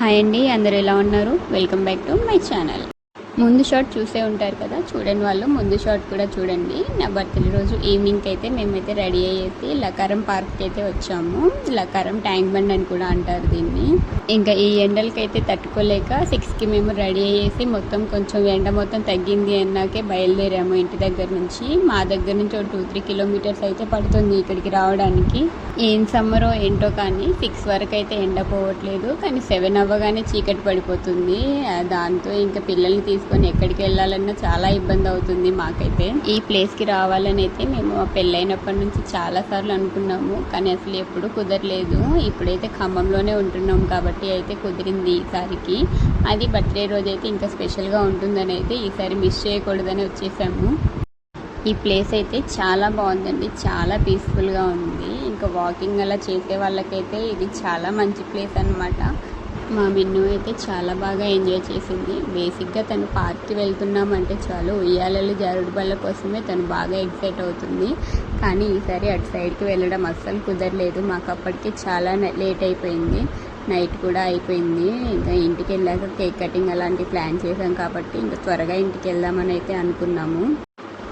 Hi అండి, అందరూ ఎలా ఉన్నారు? Welcome back to my channel. ముందు షాట్ చూసే ఉంటారు కదా, చూడండి వాళ్ళు ముందు షాట్ కూడా చూడండి. నా బర్త్డే రోజు ఈవినింగ్కి అయితే మేమైతే రెడీ అయ్యేసి లకారం పార్క్కి అయితే వచ్చాము. లకారం ట్యాంక్ బండ్ అని కూడా అంటారు దీన్ని. ఇంకా ఈ ఎండలకి అయితే తట్టుకోలేక 6కి మేము రెడీ అయ్యేసి మొత్తం కొంచెం ఎండ మొత్తం తగ్గింది అన్నాకే బయలుదేరాము ఇంటి దగ్గర నుంచి. మా దగ్గర నుంచి ఒక 2-3 కిలోమీటర్స్ అయితే పడుతుంది ఇక్కడికి రావడానికి. ఏం సమ్మరో ఏంటో కానీ 6 వరకు అయితే ఎండ పోవట్లేదు, కానీ 7 అవ్వగానే చీకటి పడిపోతుంది. దాంతో ఇంకా పిల్లల్ని తీసుకొని ఎక్కడికి వెళ్ళాలన్నా చాలా ఇబ్బంది అవుతుంది మాకైతే. ఈ ప్లేస్కి రావాలని అయితే మేము పెళ్ళైనప్పటి నుంచి చాలాసార్లు అనుకున్నాము, కానీ అసలు ఎప్పుడు కుదరలేదు. ఇప్పుడైతే ఖమ్మంలోనే ఉంటున్నాం కాబట్టి అయితే కుదిరింది ఈసారికి. అది బర్త్డే రోజు అయితే ఇంకా స్పెషల్గా ఉంటుందని అయితే ఈసారి మిస్ చేయకూడదని వచ్చేసాము. ఈ ప్లేస్ అయితే చాలా బాగుందండి, చాలా పీస్ఫుల్గా ఉంది. ఇంకా వాకింగ్ అలా చేసే వాళ్ళకైతే ఇది చాలా మంచి ప్లేస్ అనమాట. మా మిన్ను అయితే చాలా బాగా ఎంజాయ్ చేసింది. బేసిక్గా తను పార్క్కి వెళ్తున్నామంటే చాలు ఉయ్యాలలు జారుడు బళ్ళ కోసమే తను బాగా ఎక్సైట్ అవుతుంది. కానీ ఈసారి అటు సైడ్కి వెళ్ళడం అస్సలు కుదరలేదు. మాకు అప్పటికే చాలా లేట్ అయిపోయింది, నైట్ కూడా అయిపోయింది. ఇంకా ఇంటికి వెళ్ళాక కేక్ కటింగ్ అలాంటి ప్లాన్ చేసాం కాబట్టి ఇంకా త్వరగా ఇంటికి వెళ్దామని అయితే అనుకున్నాము.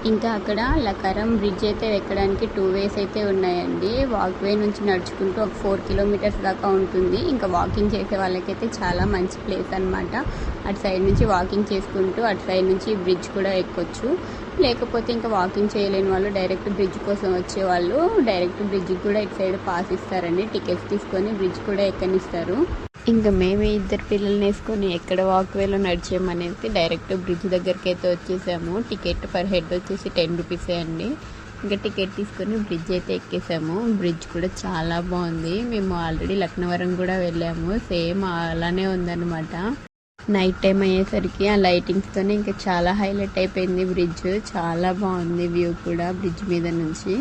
ఇంకా అక్కడ లకారం బ్రిడ్జ్ అయితే ఎక్కడానికి 2 వేస్ అయితే ఉన్నాయండి. వాక్వే నుంచి నడుచుకుంటూ ఒక 4 కిలోమీటర్స్ దాకా ఉంటుంది. ఇంకా వాకింగ్ చేసే వాళ్ళకైతే చాలా మంచి ప్లేస్ అనమాట. అటు సైడ్ నుంచి వాకింగ్ చేసుకుంటూ అటు సైడ్ నుంచి బ్రిడ్జ్ కూడా ఎక్కొచ్చు. లేకపోతే ఇంకా వాకింగ్ చేయలేని వాళ్ళు డైరెక్ట్ బ్రిడ్జ్ కోసం వచ్చేవాళ్ళు డైరెక్ట్ బ్రిడ్జ్కి కూడా ఇటు సైడ్ పాస్ ఇస్తారండి. టికెట్స్ తీసుకొని బ్రిడ్జ్ కూడా ఎక్కనిస్తారు. ఇంకా మేమే 2 పిల్లల్ని వేసుకొని ఎక్కడ వాక్వేలో నడిచామనేసి డైరెక్ట్ బ్రిడ్జ్ దగ్గరికి అయితే వచ్చేసాము. టికెట్ పర్ హెడ్ వచ్చేసి 10 రూపీసే అండి. ఇంకా టికెట్ తీసుకొని బ్రిడ్జ్ అయితే ఎక్కేసాము. బ్రిడ్జ్ కూడా చాలా బాగుంది. మేము ఆల్రెడీ లక్నవరం కూడా వెళ్ళాము, సేమ్ అలానే ఉందన్నమాట. నైట్ టైం అయ్యేసరికి ఆ లైటింగ్స్తోనే ఇంకా చాలా హైలైట్ అయిపోయింది బ్రిడ్జ్. చాలా బాగుంది వ్యూ కూడా బ్రిడ్జ్ మీద నుంచి.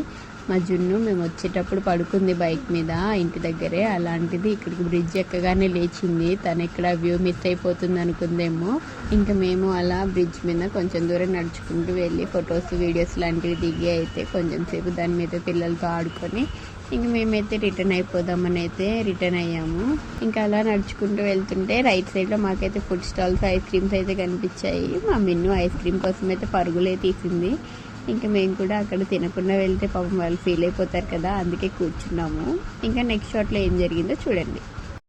మా జున్ను మేము వచ్చేటప్పుడు పడుకుంది బైక్ మీద ఇంటి దగ్గరే, అలాంటిది ఇక్కడికి బ్రిడ్జ్ ఎక్కగానే లేచింది. తను ఇక్కడ వ్యూ మిస్ అయిపోతుంది అనుకుందేమో. ఇంకా మేము అలా బ్రిడ్జ్ మీద కొంచెం దూరం నడుచుకుంటూ వెళ్ళి ఫొటోస్ వీడియోస్ లాంటివి దిగి అయితే కొంచెం సేపు దాని మీద పిల్లలతో ఆడుకొని ఇంక మేమైతే రిటర్న్ అయిపోదామని అయితే రిటర్న్ అయ్యాము. ఇంకా అలా నడుచుకుంటూ వెళ్తుంటే రైట్ సైడ్లో మాకైతే ఫుడ్ స్టాల్స్, ఐస్ క్రీమ్స్ అయితే కనిపించాయి. మా మిన్ను ఐస్ క్రీమ్ కోసం అయితే పరుగులే తీసింది. ఇంకా మేము కూడా అక్కడ తినకుండా వెళ్తే పాపం వాళ్ళు ఫీల్ అయిపోతారు కదా, అందుకే కూర్చున్నాము. ఇంకా నెక్స్ట్ షాట్లో ఏం జరిగిందో చూడండి.